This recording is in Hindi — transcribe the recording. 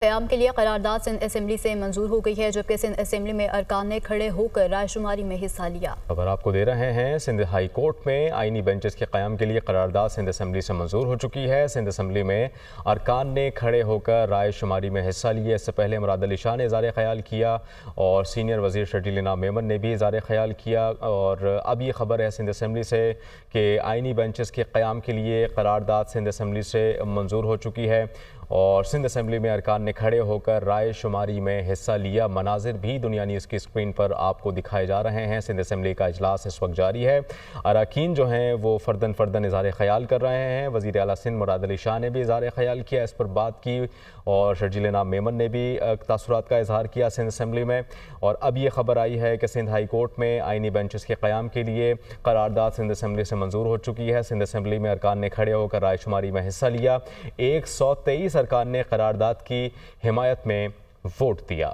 क़याम के लिए करारदाद सिंध असम्बली से मंजूर हो गई है, जबकि सिंध असम्बली में अरकान ने खड़े होकर रायशुमारी में हिस्सा लिया। खबर आपको दे रहे हैं, सिंध हाई कोर्ट में आईनी बेंचेस के क़याम के लिए करारदाद सिंध असम्बली से मंजूर हो चुकी है। सिंध असम्बली में अरकान ने खड़े होकर रायशुमारी में हिस्सा लिया। इससे पहले मुराद अली शाह ने इज़हार ख्याल किया और सीनियर वज़ीर शर्जील इनाम मेमन ने भी इज़हार ख्याल किया। और अब ये खबर है सिंध असम्बली से कि आईनी बेंचेस के क़याम के लिए करारदाद सिंध असम्बली से मंजूर हो चुकी है और सिंध असम्बली में अरकान ने खड़े होकर राय शुमारी में हिस्सा लिया। मनाजिर भी दुनिया न्यूज़ की स्क्रीन पर आपको दिखाए जा रहे हैं। सिंध असम्बली का इजलास इस वक्त जारी है। अरकान जो हैं वो फ़र्दन फ़र्दन इज़हार ख्याल कर रहे हैं। वज़ीर आला सिंध मुराद अली शाह ने भी इज़हार ख्याल किया, इस पर बात की और शर्जील इनाम मेमन ने भी तासुरात का इजहार किया सिंध असम्बली में। और अब ये खबर आई है कि सिंध हाई कोर्ट में आईनी बेंचेस के क़याम के लिए करारदाद सिंध असम्बली से मंजूर हो चुकी है। सिंध असम्बली में अरकान ने खड़े होकर रायशुमारी में हिस्सा लिया। 123 अरकान ने करारदाद की हिमायत में वोट दिया।